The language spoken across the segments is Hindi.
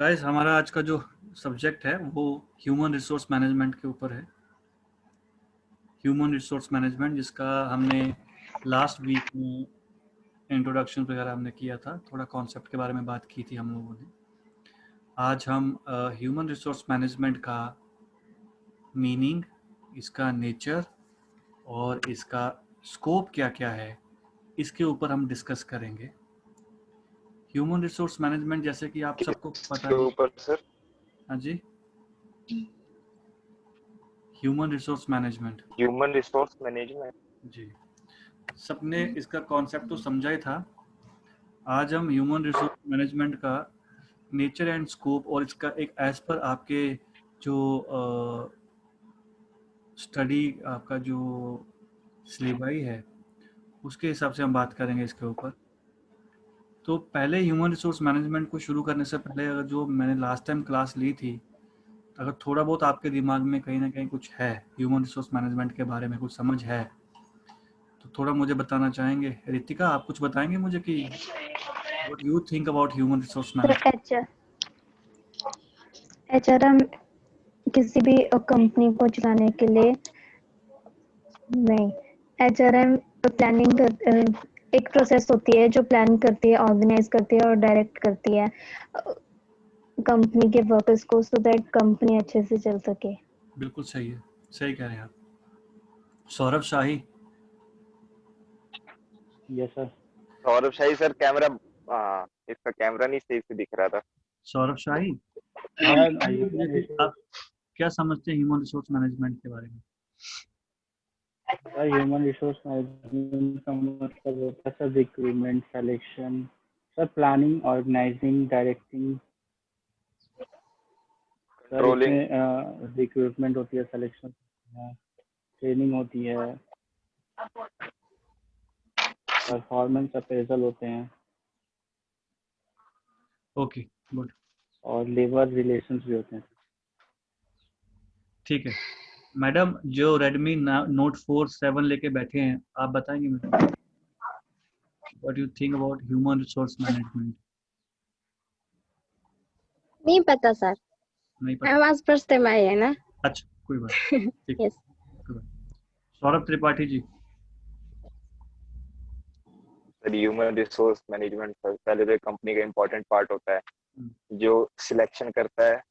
गाइस, हमारा आज का जो सब्जेक्ट है वो ह्यूमन रिसोर्स मैनेजमेंट के ऊपर है। ह्यूमन रिसोर्स मैनेजमेंट जिसका हमने लास्ट वीक में इंट्रोडक्शन वगैरह हमने किया था, थोड़ा कॉन्सेप्ट के बारे में बात की थी हम लोगों ने। आज हम ह्यूमन रिसोर्स मैनेजमेंट का मीनिंग, इसका नेचर और इसका स्कोप क्या क्या है, इसके ऊपर हम डिस्कस करेंगे। ह्यूमन रिसोर्स मैनेजमेंट जैसे कि आप सबको पता के ही। ऊपर सर। हाँ जी, human resource management human resource management. जी, सबने इसका कॉन्सेप्ट तो समझा ही था। आज हम ह्यूमन रिसोर्स मैनेजमेंट का नेचर एंड स्कोप और इसका एक एज पर आपके जो स्टडी आपका जो सिलेबस है उसके हिसाब से हम बात करेंगे इसके ऊपर। तो पहले ह्यूमन रिसोर्स मैनेजमेंट को शुरू करने से पहले अगर जो मैंने लास्ट टाइम क्लास ली थी, अगर थोड़ा बहुत आपके दिमाग में कहीं ना कहीं कुछ है, ह्यूमन रिसोर्स मैनेजमेंट के बारे में कुछ समझ है, तो थोड़ा मुझे बताना चाहेंगे। रितिका, आप कुछ बताएंगे मुझे कि what you think about human resource तो मैनेजमेंट? एचआरएम किसी भी कंपनी को चलाने के लिए नहीं, एचआरएम प्लानिंग कर एक प्रोसेस होती है जो प्लान करती है, ऑर्गेनाइज करती है और डायरेक्ट करती है कंपनी के वर्कर्स को, सो दैट कंपनी अच्छे से चल सके। बिल्कुल सही है, सही कह रहे हैं आप। Saurabh Shahi. Yes sir. Saurabh Shahi sir, camera. हाँ, इसका कैमरा नहीं सही से दिख रहा था। सौरभ शाही, सर आप क्या समझते हैं ह्यूमन रिसोर्स मैनेजमेंट के बारे में? ह्यूमन रिसोर्स मैनेजमेंट का मतलब होता है sir recruitment, selection, sir planning, organising, directing. Sir controlling. इसमें रिक्रूटमेंट होती है, सिलेक्शन, ट्रेनिंग होती है, परफॉर्मेंस अप्रेजल होते हैं ओके, गुड, और लेबर रिलेशंस भी होते हैं। ठीक है। मैडम, जो रेडमी नोट 4 7 लेके बैठे हैं, आप बताएंगे madam what you think about human resource management? नहीं पता सर, नहीं पता? आवाज फर्स्ट टाइम आई है ना। अच्छा, कोई बात ठीक, यस। कोई बात। Saurabh Tripathi ji. Sir, human resource management sir पहले तो कंपनी का इम्पोर्टेंट पार्ट होता है जो सिलेक्शन करता है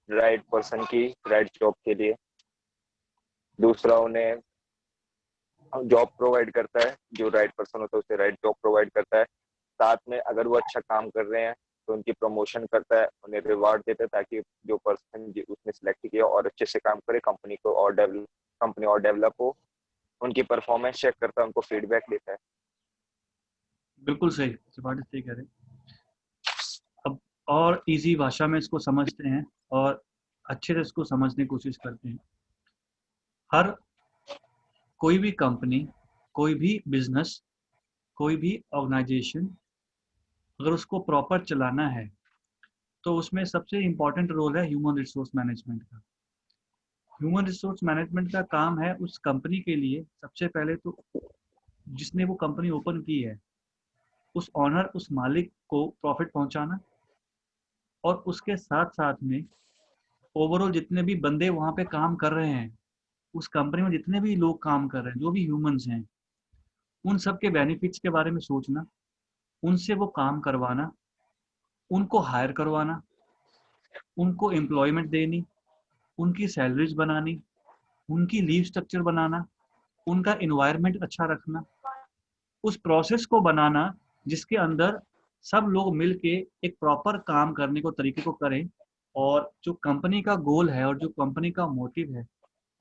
राइट पर्सन की राइट जॉब के लिए। दूसरा, उन्हें जॉब प्रोवाइड करता है, जो राइट पर्सन होता है उसे राइट जॉब प्रोवाइड करता है। साथ में अगर वो अच्छा काम कर रहे हैं तो उनकी प्रमोशन करता है, उन्हें रिवार्ड देता है ताकि जो पर्सन उसने सिलेक्ट किया और अच्छे से काम करे, कंपनी और डेवलप हो। उनकी परफॉर्मेंस चेक करता है, उनको फीडबैक देता है। बिल्कुल सही, त्रिपाठी सही कह रहे हैं। अब और इजी भाषा में इसको समझते हैं और अच्छे से इसको समझने की कोशिश करते हैं। हर कोई भी कंपनी, कोई भी बिजनेस, कोई भी ऑर्गेनाइजेशन अगर उसको प्रॉपर चलाना है तो उसमें सबसे इम्पॉर्टेंट रोल है ह्यूमन रिसोर्स मैनेजमेंट का। ह्यूमन रिसोर्स मैनेजमेंट का काम है उस कंपनी के लिए सबसे पहले तो जिसने वो कंपनी ओपन की है उस ऑनर, उस मालिक को प्रॉफिट पहुंचाना, और उसके साथ साथ में ओवरऑल जितने भी बंदे वहाँ पे काम कर रहे हैं, उस कंपनी में जितने भी लोग काम कर रहे हैं, जो भी ह्यूमंस हैं, उन सब के बेनिफिट्स के बारे में सोचना, उनसे वो काम करवाना, उनको हायर करवाना, उनको एम्प्लॉयमेंट देनी, उनकी सैलरीज बनानी, उनकी लीव स्ट्रक्चर बनाना, उनका इन्वायरमेंट अच्छा रखना, उस प्रोसेस को बनाना जिसके अंदर सब लोग मिल के एक प्रॉपर काम करने को तरीके को करें और जो कंपनी का गोल है और जो कंपनी का मोटिव है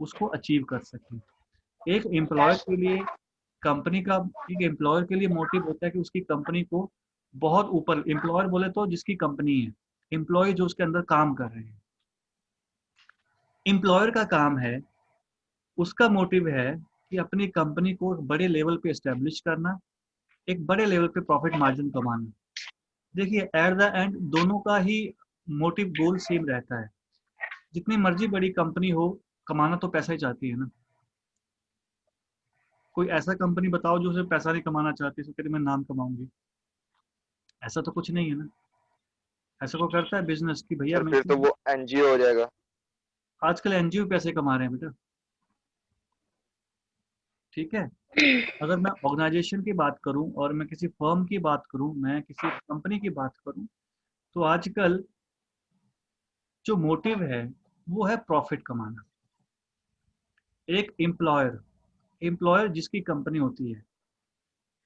उसको अचीव कर सकें। एक एम्प्लॉयर के लिए कंपनी का एक एम्प्लॉयर के लिए मोटिव होता है कि उसकी कंपनी को बहुत ऊपर, एम्प्लॉयर बोले तो जिसकी कंपनी है, एम्प्लॉय जो उसके अंदर काम कर रहे हैं। एम्प्लॉयर का काम है, उसका मोटिव है कि अपनी कंपनी को बड़े लेवल पे एस्टेब्लिश करना, एक बड़े लेवल पे प्रॉफिट मार्जिन कमाना। देखिए, एट द एंड दोनों का ही मोटिव गोल सेम रहता है। जितनी मर्जी बड़ी कंपनी हो, कमाना तो पैसा ही चाहती है ना। कोई ऐसा कंपनी बताओ जो सिर्फ पैसा नहीं कमाना चाहती, सिर्फ कहती मैं नाम कमाऊंगी, ऐसा तो कुछ नहीं है ना, ऐसा को करता है बिजनेस कि भैया सर मैं फिर तो वो एनजीओ हो जाएगा। आजकल एनजीओ पैसे कमा रहे हैं बेटा, ठीक है। अगर मैं ऑर्गेनाइजेशन की बात करूं और मैं किसी फर्म की बात करूं, मैं किसी कंपनी की बात करूं, तो आजकल जो मोटिव है वो है प्रॉफिट कमाना। एक एम्प्लॉयर, एम्प्लॉयर जिसकी कंपनी होती है,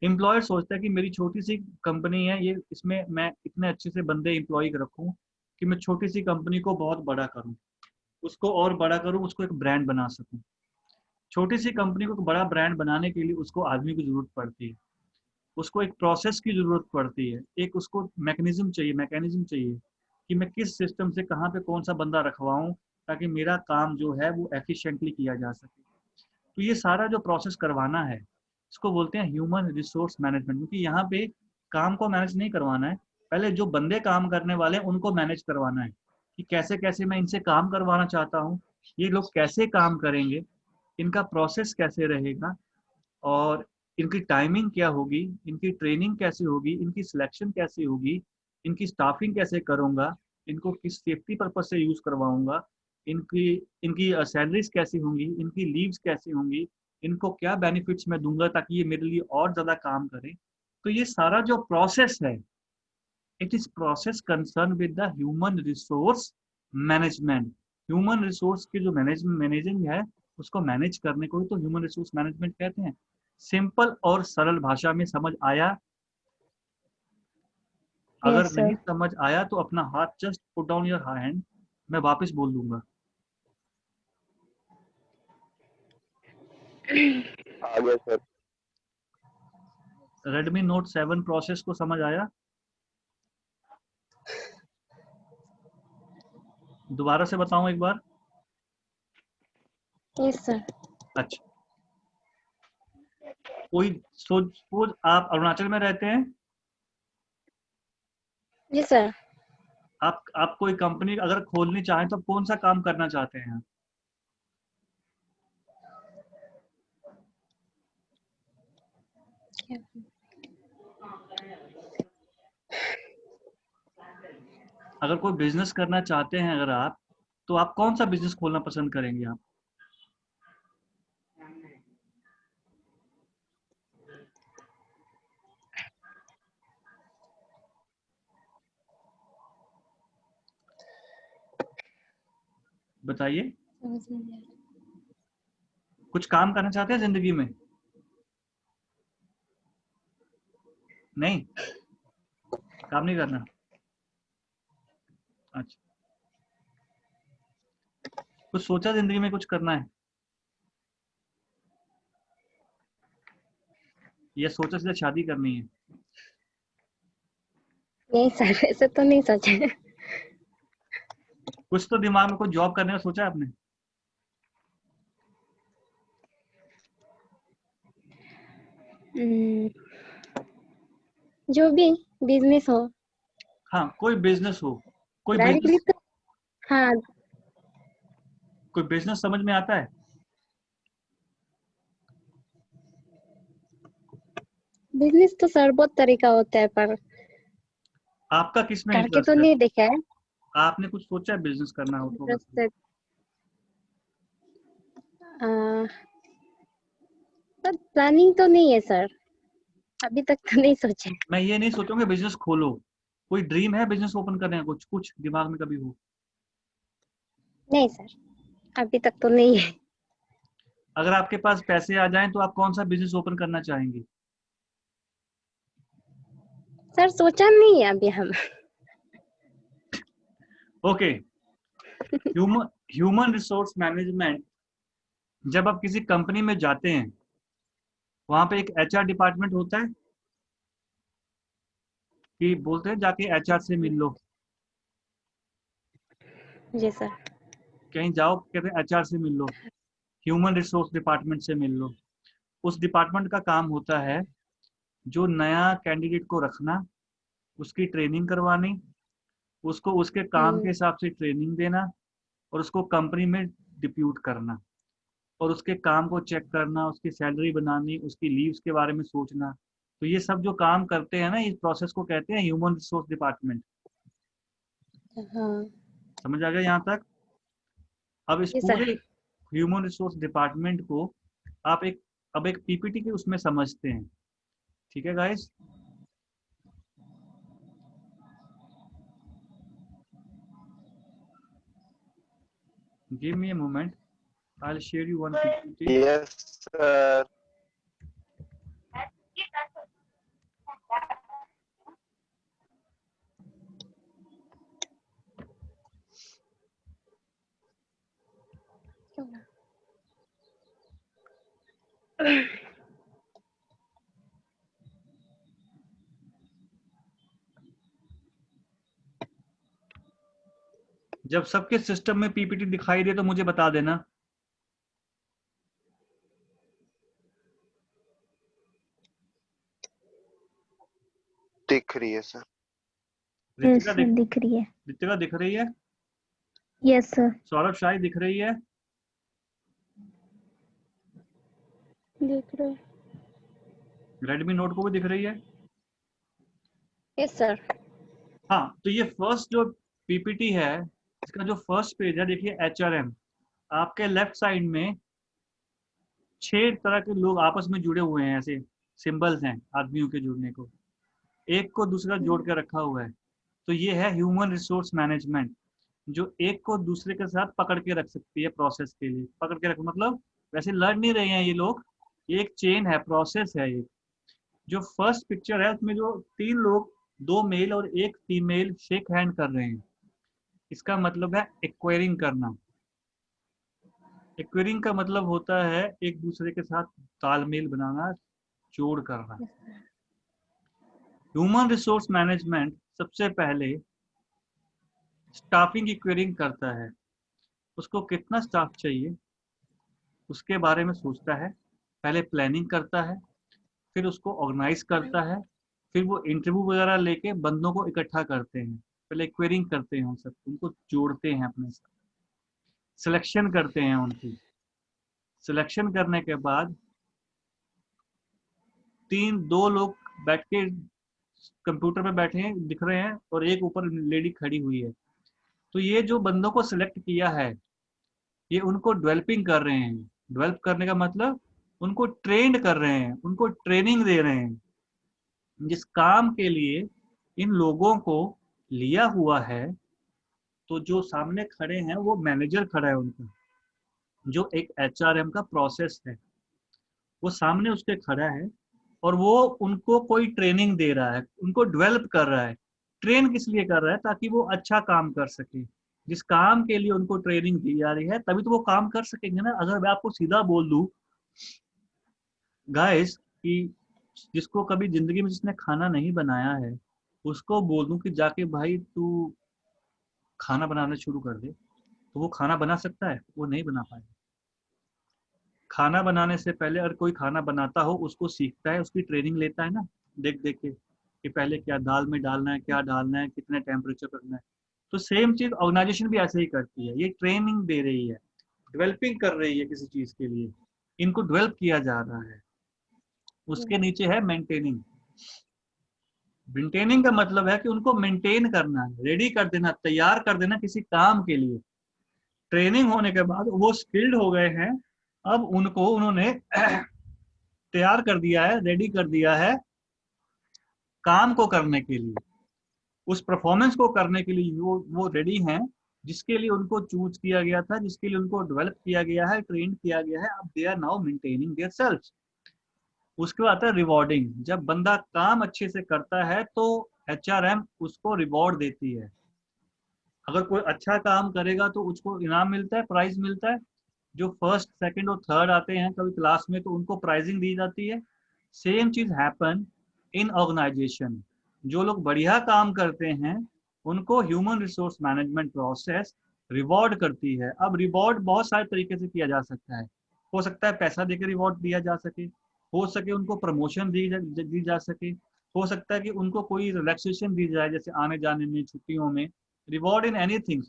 एम्प्लॉयर सोचता है कि मेरी छोटी सी कंपनी है, ये इसमें मैं इतने अच्छे से बंदे एम्प्लॉय रखूं कि मैं छोटी सी कंपनी को बहुत बड़ा करूं, उसको और बड़ा करूं, उसको एक ब्रांड बना सकूं। छोटी सी कंपनी को एक बड़ा ब्रांड बनाने के लिए उसको आदमी की जरूरत पड़ती है, उसको एक प्रोसेस की जरूरत पड़ती है, एक उसको मैकेनिज्म चाहिए कि मैं किस सिस्टम से कहाँ पे कौन सा बंदा रखवाऊं ताकि मेरा काम जो है वो एफिशिएंटली किया जा सके। तो ये सारा जो प्रोसेस करवाना है इसको बोलते हैं ह्यूमन रिसोर्स मैनेजमेंट, क्योंकि यहाँ पे काम को मैनेज नहीं करवाना है, पहले जो बंदे काम करने वाले हैं उनको मैनेज करवाना है कि कैसे कैसे मैं इनसे काम करवाना चाहता हूँ, ये लोग कैसे काम करेंगे, इनका प्रोसेस कैसे रहेगा, और इनकी टाइमिंग क्या होगी, इनकी ट्रेनिंग कैसे होगी, इनकी सिलेक्शन कैसे होगी, इनकी स्टाफिंग कैसे करूँगा, इनको किस सेफ्टी पर्पज से यूज़ करवाऊँगा, इनकी इनकी सैलरीज कैसी होंगी, इनकी लीव्स कैसी होंगी, इनको क्या बेनिफिट्स मैं दूंगा ताकि ये मेरे लिए और ज़्यादा काम करें। तो ये सारा जो प्रोसेस है, it is process concern with the human resource management. Human resource की जो मैनेजिंग है उसको मैनेज करने को ही तो ह्यूमन रिसोर्स मैनेजमेंट कहते हैं। सिंपल और सरल भाषा में समझ आया? अगर यस नहीं सर। समझ आया तो अपना हाथ just put down your hand, मैं वापस बोल दूंगा। आ गया सर। रेडमी नोट 7 प्रोसेस को समझ आया? दोबारा से बताऊं एक बार? Yes sir. अच्छा, कोई सपोज आप अरुणाचल में रहते हैं, जी सर। आप कोई कंपनी अगर खोलनी चाहें तो कौन सा काम करना चाहते हैं? अगर कोई बिजनेस करना चाहते हैं अगर आप, तो आप कौन सा बिजनेस खोलना पसंद करेंगे आप? बताइए। कुछ काम करना चाहते हैं जिंदगी में? नहीं, काम नहीं करना। अच्छा, कुछ सोचा जिंदगी में कुछ करना है, या सोचा सीधा शादी करनी है? नहीं सर, ऐसे तो नहीं सोचे। कुछ तो दिमाग में कुछ जॉब करने का सोचा है आपने? जो भी बिजनेस हो। हाँ, कोई बिजनेस हो, कोई डायरेक्टली बिजनेस, तो हाँ, कोई बिजनेस समझ में आता है? बिजनेस तो सर बहुत तरीका होता है, पर आपका किस में करके तो इंटरेस्ट है? नहीं देखा है। आपने कुछ सोचा है बिजनेस करना हो तो? इंटरेस्टेड पर प्लानिंग तो नहीं है सर, अभी तक तो नहीं सोचे। मैं ये नहीं सोचूंगा बिजनेस खोलो, कोई ड्रीम है बिजनेस ओपन करने का, कुछ कुछ दिमाग में कभी हो? नहीं सर, अभी तक तो नहीं है। अगर आपके पास पैसे आ जाएं तो आप कौन सा बिजनेस ओपन करना चाहेंगे? सर सोचा नहीं है अभी हम। ओके, ह्यूमन रिसोर्स मैनेजमेंट, जब आप किसी कंपनी में जाते हैं वहां पे एक एचआर डिपार्टमेंट होता है कि बोलते हैं जाके एचआर से मिल लो, जी सर। कहीं जाओ कहते हैं एचआर से मिल लो, ह्यूमन रिसोर्स डिपार्टमेंट से मिल लो। उस डिपार्टमेंट का काम होता है जो नया कैंडिडेट को रखना, उसकी ट्रेनिंग करवानी, उसको उसके काम के हिसाब से ट्रेनिंग देना, और उसको कंपनी में डिप्यूट करना, और उसके काम को चेक करना, उसकी सैलरी बनानी, उसकी लीव्स के बारे में सोचना। तो ये सब जो काम करते हैं ना, इस प्रोसेस को कहते हैं ह्यूमन रिसोर्स डिपार्टमेंट। हाँ समझ आ गया यहाँ तक? अब इस जी सर। पूरे ह्यूमन रिसोर्स डिपार्टमेंट को आप अब एक पीपीटी के उसमें समझते हैं। ठीक है guys? Give me a moment, I will share you one PPT. Yes sir. क्यों ना? जब सबके सिस्टम में पीपीटी दिखाई दे तो मुझे बता देना। दिख रही है सर। यस ऋतिका सर, दिख रही है। ऋतिका दिख रही है? Yes sir. सौरभ शाही दिख रही है? देख रहे। रेडमी नोट को भी दिख रही है? Yes sir. हाँ, तो ये फर्स्ट जो पीपीटी है, इसका जो फर्स्ट पेज है, देखिए एचआरएम। आपके लेफ्ट साइड में 6 तरह के लोग आपस में जुड़े हुए हैं, ऐसे सिंबल्स हैं आदमियों के जुड़ने को, एक को दूसरा जोड़ के रखा हुआ है। तो ये है ह्यूमन रिसोर्स मैनेजमेंट, जो एक को दूसरे के साथ पकड़ के रख सकती है प्रोसेस के लिए। पकड़ के रख मतलब वैसे लड़ नहीं रहे हैं ये लोग, ये एक चेन है, प्रोसेस है ये। जो फर्स्ट पिक्चर है उसमें जो 3 लोग, 2 मेल और 1 फीमेल शेक हैंड कर रहे हैं, इसका मतलब है एक्वायरिंग करना। एक्वायरिंग का मतलब होता है एक दूसरे के साथ तालमेल बनाना, जोड़ करना। ह्यूमन रिसोर्स मैनेजमेंट सबसे पहले स्टाफिंग की क्वेरिंग करता है। उसको कितना स्टाफ चाहिए उसके बारे में सोचता है, पहले प्लानिंग करता है, फिर उसको ऑर्गेनाइज करता है, फिर वो इंटरव्यू वगैरह लेके बंदों को इकट्ठा करते हैं, पहले क्वेरिंग करते हैं उन सब, उनको जोड़ते हैं अपने साथ, सिलेक्शन करते हैं उनकी। सिलेक्शन करने के बाद 2 लोग बैठ के कंप्यूटर पे बैठे हैं, दिख रहे हैं, और एक ऊपर लेडी खड़ी हुई है। तो ये जो बंदों को सिलेक्ट किया है, ये उनको डेवलपिंग कर रहे हैं। डेवलप करने का मतलब उनको ट्रेंड कर रहे हैं, उनको ट्रेनिंग दे रहे हैं। जिस काम के लिए इन लोगों को लिया हुआ है, तो जो सामने खड़े हैं वो मैनेजर खड़ा है उनका, जो एक एचआरएम का प्रोसेस है, वो सामने उसके खड़ा है, और वो उनको कोई ट्रेनिंग दे रहा है, उनको डेवलप कर रहा है। ट्रेन किस लिए कर रहा है? ताकि वो अच्छा काम कर सके। जिस काम के लिए उनको ट्रेनिंग दी जा रही है तभी तो वो काम कर सकेंगे ना। अगर मैं आपको सीधा बोल दूं गाइस कि जिसको कभी जिंदगी में जिसने खाना नहीं बनाया है, उसको बोल दूं कि जाके भाई तू खाना बनाना शुरू कर दे, तो वो खाना बना सकता है? वो नहीं बना पाएगा। खाना बनाने से पहले अगर कोई खाना बनाता हो, उसको सीखता है, उसकी ट्रेनिंग लेता है ना, देख देख के कि पहले क्या दाल में डालना है, क्या डालना है, कितने टेम्परेचर रखना है। तो सेम चीज ऑर्गेनाइजेशन भी ऐसे ही करती है, ये ट्रेनिंग दे रही है, डेवलपिंग कर रही है किसी चीज के लिए, इनको डेवलप किया जा रहा है। उसके नीचे है मेंटेनिंग। मेंटेनिंग का मतलब है कि उनको मेंटेन करना है, रेडी कर देना, तैयार कर देना किसी काम के लिए। ट्रेनिंग होने के बाद वो स्किल्ड हो गए हैं, अब उनको उन्होंने तैयार कर दिया है, रेडी कर दिया है काम को करने के लिए, उस परफॉर्मेंस को करने के लिए वो रेडी हैं, जिसके लिए उनको चूज किया गया था, जिसके लिए उनको डेवलप किया गया है, ट्रेन किया गया है। अब they are now maintaining their self. उसके बाद आता है रिवॉर्डिंग। जब बंदा काम अच्छे से करता है तो एचआरएम उसको रिवॉर्ड देती है। अगर कोई अच्छा काम करेगा तो उसको इनाम मिलता है, प्राइज मिलता है। जो फर्स्ट सेकंड और थर्ड आते हैं कभी क्लास में तो उनको प्राइजिंग दी जाती है। सेम चीज हैपन इन ऑर्गेनाइजेशन। जो लोग बढ़िया काम करते हैं उनको human resource management process reward करती है। अब रिवॉर्ड बहुत सारे तरीके से किया जा सकता है। हो सकता है पैसा देकर रिवॉर्ड दिया जा सके, हो सके उनको प्रमोशन दी जा सके, हो सकता है कि उनको कोई रिलैक्सेशन दी जाए, जैसे आने जाने में, छुट्टियों में। Reward in anything.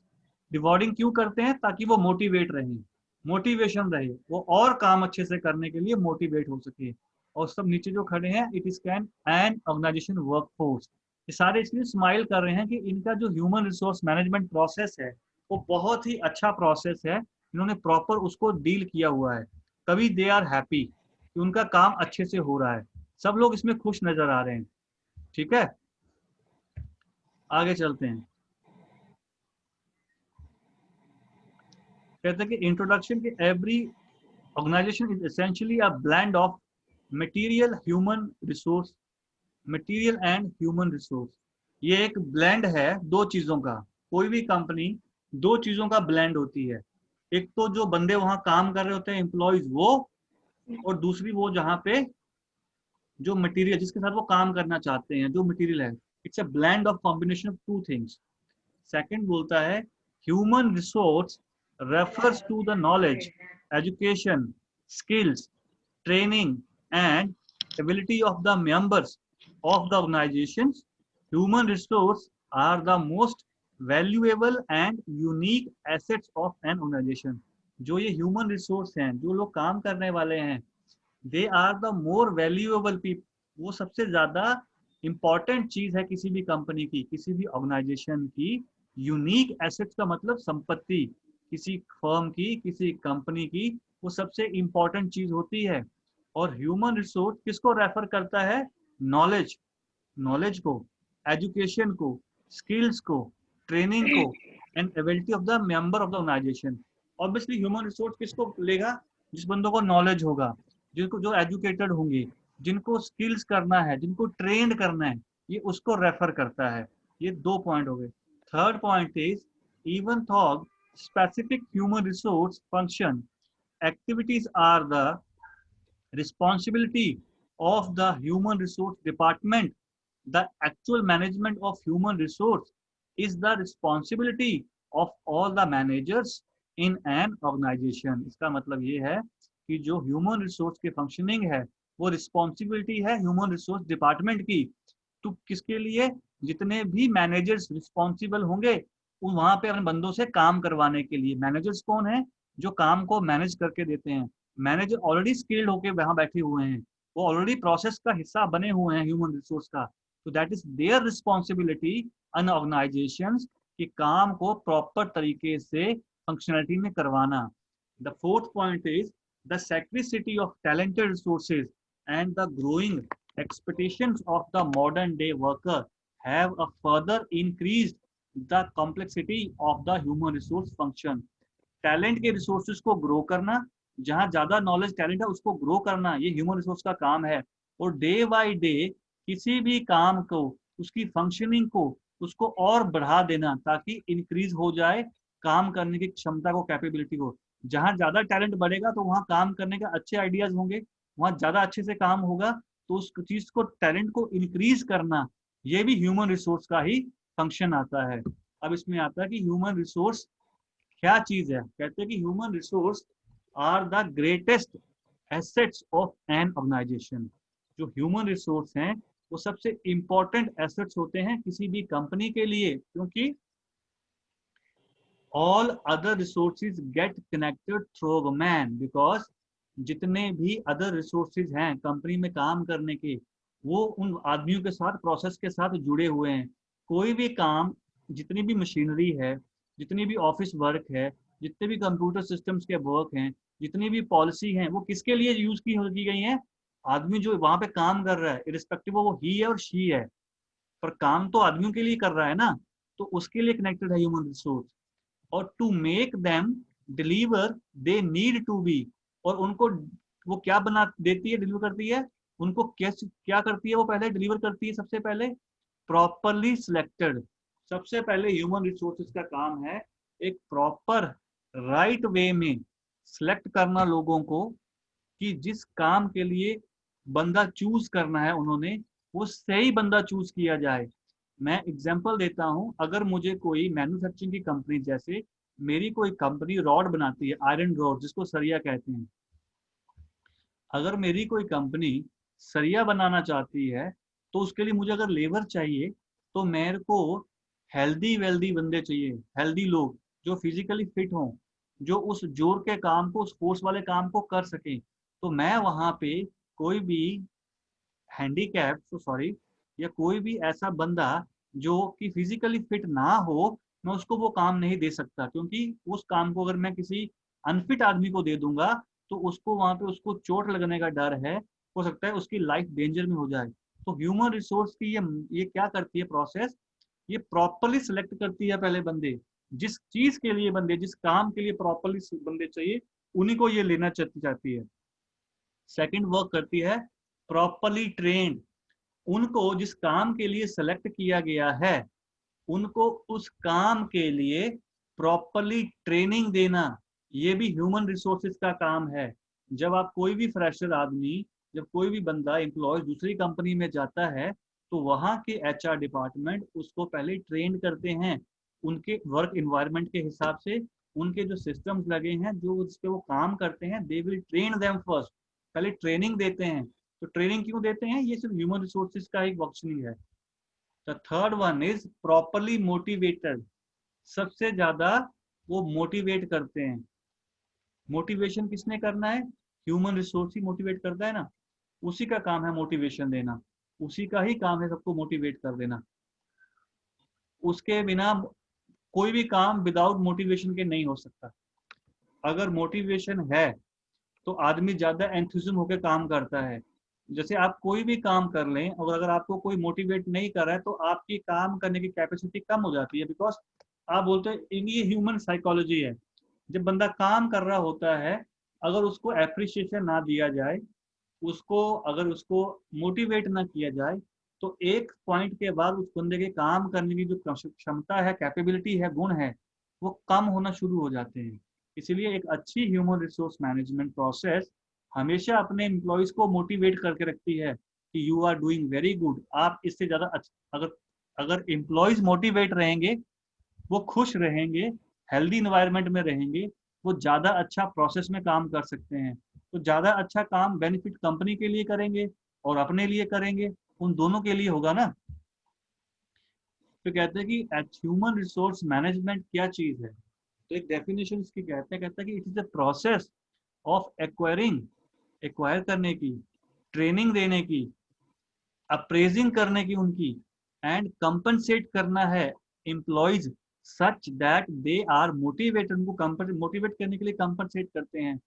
रिवॉर्डिंग क्यों करते हैं? ताकि वो मोटिवेट रहें, मोटिवेशन रहे, वो और काम अच्छे से करने के लिए मोटिवेट हो सके। और सब नीचे जो खड़े हैं, it is can an organisation work force. ये सारे इसलिए स्माइल कर रहे हैं कि इनका जो ह्यूमन रिसोर्स मैनेजमेंट प्रोसेस है वो बहुत ही अच्छा प्रोसेस है, इन्होंने प्रॉपर उसको डील किया हुआ है, तभी दे आर हैप्पी कि उनका काम अच्छे से हो रहा है, सब लोग इसमें खुश नजर आ रहे हैं। ठीक है, आगे चलते हैं। कहते हैं कि इंट्रोडक्शन की every organisation is essentially a blend of material human resource, material and human resource. ये एक ब्लेंड है दो चीजों का, कोई भी कंपनी दो चीजों का ब्लेंड होती है, एक तो जो बंदे वहां काम कर रहे होते हैं एम्प्लॉयज वो, और दूसरी वो जहाँ पे जो मटेरियल जिसके साथ वो काम करना चाहते हैं जो मटेरियल है, it's a blend of combination of two things. Second बोलता है human resource refers to the knowledge, education, skills, training and ability of the members of the organizations. Human resource are the most valuable and unique assets of an organization. जो ये human resource हैं, जो लोग काम करने वाले हैं, they are the more valuable people. वो सबसे ज्यादा important चीज है किसी भी कंपनी की, किसी भी ऑर्गेनाइजेशन की। यूनिक एसेट्स का मतलब संपत्ति, किसी फर्म की, किसी कंपनी की वो सबसे इंपॉर्टेंट चीज होती है। और ह्यूमन रिसोर्स किसको रेफर करता है? नॉलेज, नॉलेज को, एजुकेशन को, स्किल्स को, ट्रेनिंग को and ability of the member of the organisation. Obviously human resource किसको लेगा? जिस बंदों को नॉलेज होगा, जिनको जो एजुकेटेड होंगे, जिनको स्किल्स करना है, जिनको ट्रेंड करना है, ये उसको रेफर करता है। ये 2 पॉइंट हो गए। Third point is even though specific human resource function activities are the responsibility of the human resource department. The actual management of human resource is the responsibility of all the managers in an organization. इसका मतलब ये है कि जो ह्यूमन रिसोर्स की फंक्शनिंग है वो रिस्पॉन्सिबिलिटी है ह्यूमन रिसोर्स डिपार्टमेंट की। तो किसके लिए? जितने भी मैनेजर्स रिस्पॉन्सिबल होंगे वहां पे अपने बंदों से काम करवाने के लिए। मैनेजर्स कौन है? जो काम को मैनेज करके देते हैं। मैनेजर ऑलरेडी स्किल्ड होके वहां बैठे हुए हैं, वो ऑलरेडी प्रोसेस का हिस्सा बने हुए हैं ह्यूमन रिसोर्स का। तो that is their responsibility an organization कि काम को प्रॉपर तरीके से फंक्शनलिटी में करवाना। The fourth point is the scarcity of talented resources and the growing expectations of the modern day worker have a further increased the complexity of the human resource function. Talent के रिसोर्सेज को ग्रो करना, जहां ज्यादा नॉलेज टैलेंट है उसको ग्रो करना, ये ह्यूमन रिसोर्स का काम है। और डे बाय डे किसी भी काम को, उसकी फंक्शनिंग को, उसको और बढ़ा देना ताकि इंक्रीज हो जाए काम करने की क्षमता को, कैपेबिलिटी को। जहां ज्यादा टैलेंट बढ़ेगा तो वहां काम करने का अच्छे आइडियाज होंगे, वहां ज्यादा अच्छे से काम होगा। तो उस चीज को, टैलेंट को इंक्रीज करना, ये भी ह्यूमन रिसोर्स का ही फंक्शन आता है। अब इसमें आता है कि ह्यूमन रिसोर्स क्या चीज है। कहते हैं कि human resource are the greatest assets of an organization. जो ह्यूमन रिसोर्स हैं वो सबसे इंपॉर्टेंट एसेट्स होते हैं किसी भी कंपनी के लिए, क्योंकि all other resources get connected through man. Because जितने भी अदर रिसोर्सेज हैं कंपनी में काम करने के, वो उन आदमियों के साथ, प्रोसेस के साथ जुड़े हुए हैं। कोई भी काम, जितनी भी मशीनरी है, जितनी भी ऑफिस वर्क है, जितने भी कंप्यूटर सिस्टम्स के वर्क हैं, जितनी भी पॉलिसी हैं, वो किसके लिए यूज की गई हैं? आदमी जो वहां पे काम कर रहा है, इरिस्पेक्टिव वो ही है और शी है, पर काम तो आदमियों के लिए कर रहा है ना, तो उसके लिए कनेक्टेड है ह्यूमन रिसोर्स। और to make them deliver they need to be, और उनको वो क्या बना देती है, डिलीवर करती है उनको। क्या करती है वो? पहले डिलीवर करती है सबसे पहले प्रॉपरली सिलेक्टेड। सबसे पहले ह्यूमन रिसोर्सेज का काम है एक प्रॉपर राइट वे में सिलेक्ट करना लोगों को, कि जिस काम के लिए बंदा चूज करना है उन्होंने, वो सही बंदा चूज किया जाए। मैं एग्जांपल देता हूं, अगर मुझे कोई मैन्युफैक्चरिंग की कंपनी, जैसे मेरी कोई कंपनी रॉड बनाती है, आयरन रॉड जिसको सरिया कहते हैं, अगर मेरी कोई कंपनी सरिया बनाना चाहती है तो उसके लिए मुझे अगर लेबर चाहिए तो मेरे को हेल्दी वेल्दी बंदे चाहिए, हेल्दी लोग जो फिजिकली फिट हों, जो उस जोर के काम को, उस फोर्स वाले काम को कर सकें। तो मैं वहां पे कोई भी हैंडीकैप, सॉरी, या कोई भी ऐसा बंदा जो कि फिजिकली फिट ना हो, मैं उसको वो काम नहीं दे सकता, क्योंकि उस काम को अगर मैं किसी अनफिट आदमी को दे दूंगा तो उसको वहां पे उसको चोट लगने का डर है, हो सकता है उसकी लाइफ डेंजर में हो जाए। तो ह्यूमन रिसोर्स की ये क्या करती है प्रोसेस, ये प्रॉपरली सिलेक्ट करती है पहले बंदे, जिस चीज के लिए बंदे, जिस काम के लिए प्रॉपरली बंदे चाहिए उन्हीं को ये लेना चाहती है। सेकंड वर्क करती है प्रॉपरली ट्रेन्ड, उनको जिस काम के लिए सेलेक्ट किया गया है उनको उस काम के लिए प्रॉपरली ट्रेनिंग देना, ये भी ह्यूमन रिसोर्सेज का काम है। जब आप कोई भी फ्रेशर आदमी, जब कोई भी बंदा एम्प्लॉय दूसरी कंपनी में जाता है तो वहाँ के एचआर डिपार्टमेंट उसको पहले ट्रेन करते हैं उनके वर्क इन्वायरमेंट के हिसाब से, उनके जो सिस्टम्स लगे हैं जो उस पर वो काम करते हैं, they will train them first, पहले ट्रेनिंग देते हैं। तो ट्रेनिंग क्यों देते हैं, ये सिर्फ ह्यूमन रिसोर्सेज का एक फंक्शनिंग है। The third one is properly motivated, सबसे ज्यादा वो मोटिवेट करते हैं। मोटिवेशन किसने करना है, ह्यूमन रिसोर्स ही मोटिवेट करता है ना, उसी का काम है मोटिवेशन देना, उसी का ही काम है सबको मोटिवेट कर देना। उसके बिना कोई भी काम विदाउट मोटिवेशन के नहीं हो सकता। अगर मोटिवेशन है तो आदमी ज्यादा एंथुजिज्म होकर काम करता है। जैसे आप कोई भी काम कर लें और अगर आपको कोई मोटिवेट नहीं कर रहा है तो आपकी काम करने की कैपेसिटी कम हो जाती है, बिकॉज आप बोलते हैं ये ह्यूमन साइकोलॉजी है। जब बंदा काम कर रहा होता है, अगर उसको एप्रिसिएशन ना दिया जाए, उसको अगर उसको मोटिवेट ना किया जाए, तो एक पॉइंट के बाद उस बंदे के काम करने की जो क्षमता है, कैपेबिलिटी है, गुण है, वो कम होना शुरू हो जाते हैं। इसलिए एक अच्छी ह्यूमन रिसोर्स मैनेजमेंट प्रोसेस हमेशा अपने एम्प्लॉयज को मोटिवेट करके रखती है कि you are doing very good. आप इससे ज़्यादा अगर अगर एम्प्लॉयज मोटिवेट रहेंगे, वो खुश रहेंगे, हेल्दी इन्वायरमेंट में रहेंगे, वो ज़्यादा अच्छा प्रोसेस में काम कर सकते हैं। तो ज़्यादा अच्छा काम बेनिफिट कंपनी के लिए करेंगे और अपने लिए करेंगे, उन दोनों के लिए होगा ना। तो कहते हैं कि ह्यूमन रिसोर्स मैनेजमेंट क्या चीज़ है, तो एक डेफिनेशन इसकी कहते हैं कि it is a process of acquiring, acquire करने की, ट्रेनिंग देने की, अप्रेजिंग करने की उनकी, एंड कंपनसेट करना है employees such that they are motivated, उनको मोटिवेट करने के लिए कंपनसेट करते हैं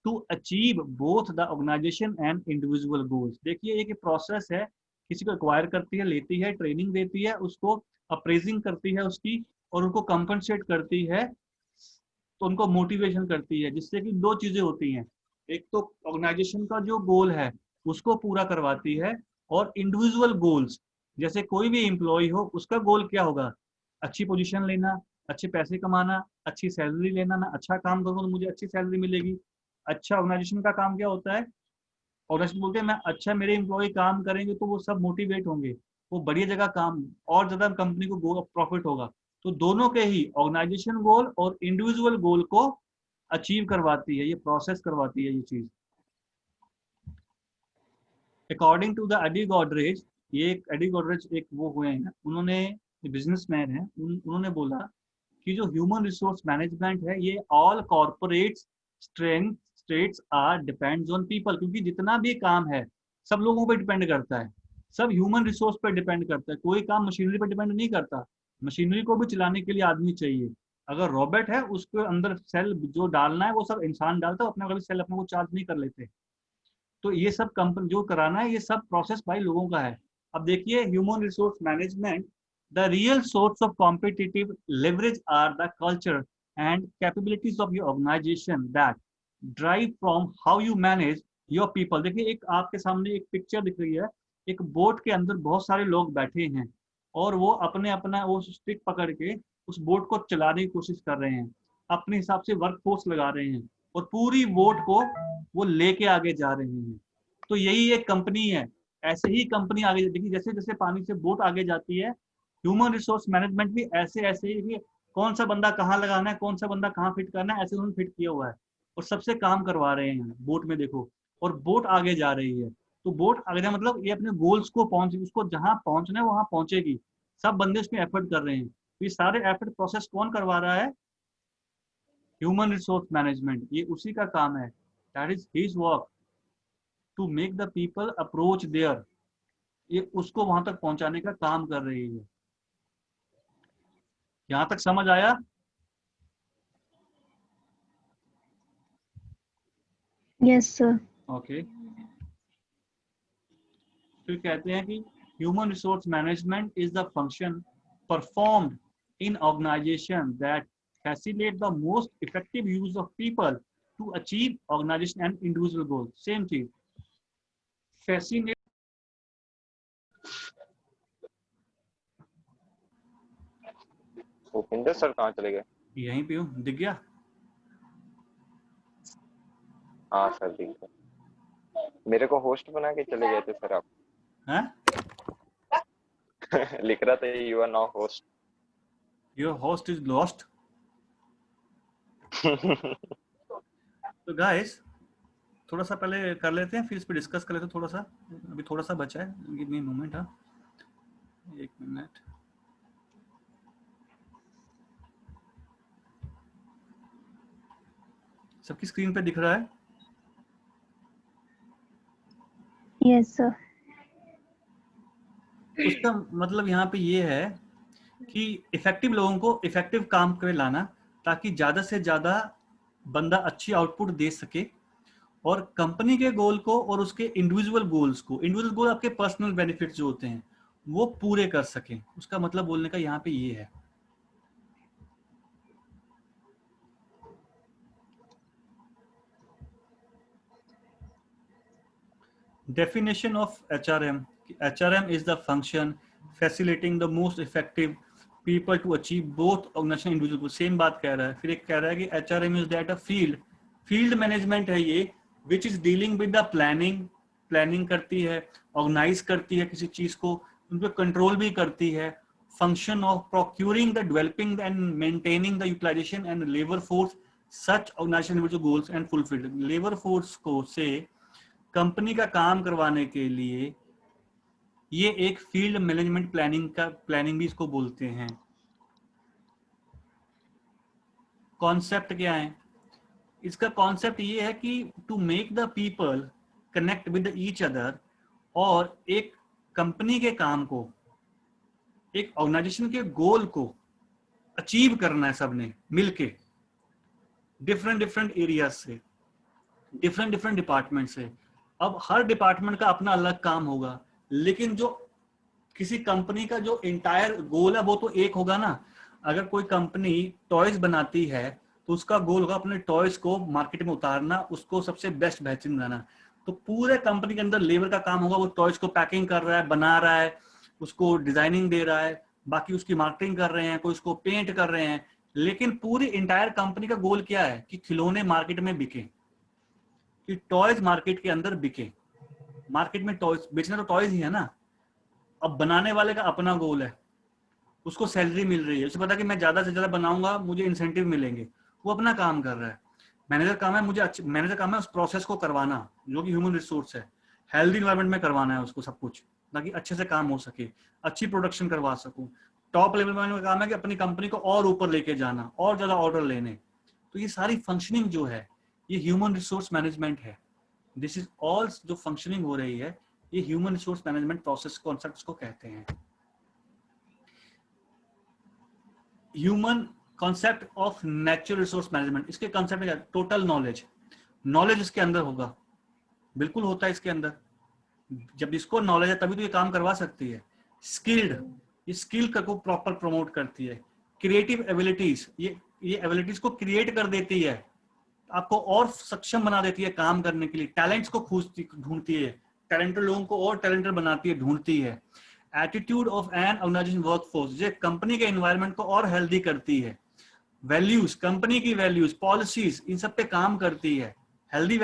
to achieve both the organization and individual goals. देखिए एक प्रोसेस है, किसी को एक्वायर करती है, लेती है, ट्रेनिंग देती है, उसको अप्रेजिंग करती है उसकी, और उनको कंपनसेट करती है, तो उनको मोटिवेशन करती है, जिससे कि दो चीजें होती हैं, एक तो ऑर्गेनाइजेशन का जो गोल है उसको पूरा करवाती है, और इंडिविजुअल गोल्स, जैसे कोई भी एम्प्लॉय हो उसका गोल क्या होगा, अच्छी पोजीशन लेना, अच्छे पैसे कमाना, अच्छी सैलरी लेना, मैं अच्छा काम करूँगा तो मुझे अच्छी सैलरी मिलेगी। अच्छा ऑर्गेनाइजेशन का काम क्या होता है, ऑर्गेनाइजेशन बोलते हैं मैं अच्छा मेरे एम्प्लॉय काम करेंगे तो वो सब मोटिवेट होंगे, वो बढ़िया जगह काम और ज्यादा कंपनी को गोल प्रॉफिट होगा। तो दोनों के ही ऑर्गेनाइजेशन गोल और इंडिविजुअल गोल को अचीव करवाती है, ये प्रोसेस करवाती है ये चीज। According to the Adi Godrej, ये एडी गॉडरेज एक वो हुए हैं, उन्होंने बिजनेसमैन है, उन्होंने बोला कि जो ह्यूमन रिसोर्स मैनेजमेंट है ये all corporate strength states are depends on people, क्योंकि जितना भी काम है सब लोगों पर डिपेंड करता है, सब ह्यूमन रिसोर्स पर डिपेंड करता है, कोई काम मशीनरी पर डिपेंड नहीं करता। मशीनरी को भी चलाने के लिए आदमी चाहिए, अगर रोबोट है उसके अंदर सेल जो डालना है वो सब इंसान डालता है, अपने कभी सेल अपने को चार्ज नहीं कर लेते। तो ये सब कंपनी जो कराना है ये सब प्रोसेस भाई लोगों का है। अब देखिए human resource management, the real source of competitive leverage are the culture and capabilities of your organization that drive from how you manage your people. देखिए एक आपके सामने एक पिक्चर दिख रही है, एक बोट के अंदर बहुत सारे लोग बैठे हैं और वो अपने अपना वो स्टिक पकड़ के उस बोट को चलाने की कोशिश कर रहे हैं, अपने हिसाब से वर्क फोर्स लगा रहे हैं और पूरी बोट को वो लेके आगे जा रहे हैं। तो यही एक कंपनी है, ऐसे ही कंपनी आगे, देखिए जैसे जैसे पानी से बोट आगे जाती है, ह्यूमन रिसोर्स मैनेजमेंट भी ऐसे ऐसे ही, कौन सा बंदा कहाँ लगाना है, कौन सा बंदा कहाँ फिट करना है, ऐसे उन्होंने फिट किया हुआ है और सबसे काम करवा रहे हैं बोट में, देखो, और बोट आगे जा रही है। तो बोट आगे मतलब ये अपने गोल्स को पहुंच, उसको जहां पहुंचना है वहां पहुंचेगी, सब बंदे उसमें एफर्ट कर रहे हैं। तो ये सारे एफर्ट प्रोसेस कौन करवा रहा है, ह्यूमन रिसोर्स मैनेजमेंट, ये उसी का काम है, that is his work to make the people approach there. ये उसको वहां तक पहुंचाने का काम कर रही है। यहां तक समझ आया? Yes sir. ओके। फिर कहते हैं कि human resource management is the function performed in organization that facilitate the most effective use of people to achieve organization and individual goals. Same चीज, facilitate भूपिंदर सर कहाँ चले गए? यहीं पे हूँ, दिख गया? हाँ सर दिख गया। मेरे को होस्ट बना के चले गए थे सर आप। हैं? लिख रहा था you are now host. Your host is lost. तो गाइस थोड़ा सा पहले कर लेते हैं, फिर इस पे डिस्कस कर लेते हैं थोड़ा सा। अभी थोड़ा सा बचा है, गिव मी मोमेंट। हाँ 1 मिनट। सबकी स्क्रीन पे दिख रहा है? Yes sir. उसका मतलब यहाँ पे ये है कि इफेक्टिव लोगों को इफेक्टिव काम पे लाना, ताकि ज्यादा से ज्यादा बंदा अच्छी आउटपुट दे सके और कंपनी के गोल को और उसके इंडिविजुअल गोल्स को, इंडिविजुअल गोल आपके पर्सनल बेनिफिट्स जो होते हैं वो पूरे कर सके। उसका मतलब बोलने का यहाँ पे ये है। Definition of HRM. HRM is the function facilitating the most effective people to achieve both organizational and individual goals. Same बात कह रहा है। फिर एक कह रहा है कि HRM is that a field management है ये, which is dealing with the planning करती है, organize करती है किसी चीज को, उन पर control भी करती है। Function of procuring the developing and maintaining the utilization and labor force such organizational individual goals and fulfilled. Labor force को से कंपनी का काम करवाने के लिए ये एक फील्ड मैनेजमेंट प्लानिंग भी इसको बोलते हैं। कॉन्सेप्ट क्या है इसका? कॉन्सेप्ट ये है कि to make the people connect with each other, और एक कंपनी के काम को, एक ऑर्गेनाइजेशन के गोल को अचीव करना है सबने मिलके, डिफरेंट एरिया से, डिफरेंट डिपार्टमेंट से। अब हर डिपार्टमेंट का अपना अलग काम होगा, लेकिन जो किसी कंपनी का जो इंटायर गोल है वो तो एक होगा ना। अगर कोई कंपनी टॉयज बनाती है तो उसका गोल होगा अपने टॉयज को मार्केट में उतारना, उसको सबसे बेस्ट बेहतरीन बनाना। तो पूरे कंपनी के अंदर लेबर का काम होगा, वो टॉयज को पैकिंग कर रहा है, बना रहा है, उसको डिजाइनिंग दे रहा है, बाकी उसकी मार्केटिंग कर रहे हैं, कोई उसको पेंट कर रहे हैं। लेकिन पूरी इंटायर कंपनी का गोल क्या है कि खिलौने मार्केट में बिके, कि टॉयज मार्केट के अंदर बिके। मार्केट में टॉयज बेचना तो टॉयज ही है ना। अब बनाने वाले का अपना गोल है, उसको सैलरी मिल रही है, उसे पता कि मैं ज्यादा से ज्यादा बनाऊंगा मुझे इंसेंटिव मिलेंगे, वो अपना काम कर रहा है। मैनेजर काम है मैनेजर काम है उस प्रोसेस को करवाना, जो कि ह्यूमन रिसोर्स है, हेल्दी इन्वायरमेंट में करवाना है उसको सब कुछ, ताकि अच्छे से काम हो सके, अच्छी प्रोडक्शन करवा सकूं। टॉप लेवल मैनेजर का काम है कि अपनी कंपनी को और ऊपर लेके जाना, और ज्यादा ऑर्डर लेने। तो ये सारी फंक्शनिंग जो है ये ह्यूमन रिसोर्स मैनेजमेंट है। दिस इज ऑल जो फंक्शनिंग हो रही है ये human resource management process concepts को कहते हैं। Human concept of natural resource management, इसके कॉन्सेप्ट में क्या? टोटल नॉलेज इसके अंदर होगा, बिल्कुल होता है इसके अंदर। जब इसको नॉलेज है तभी तो ये काम करवा सकती है। स्किल्ड, ये स्किल को प्रॉपर प्रमोट करती है। क्रिएटिव एबिलिटीज, ये एबिलिटीज को क्रिएट कर देती है, आपको और सक्षम बना देती है काम करने के लिए। टैलेंट्स को ढूंढती है, टैलेंटेड लोगों को और टैलेंटेड बनाती है, ढूंढती है। Attitude of an organization workforce, ये कंपनी के एनवायरनमेंट को और हेल्दी करती है। वैल्यूज, कंपनी की वैल्यूज, पॉलिसीज, इन सब पे काम करती है। हेल्दी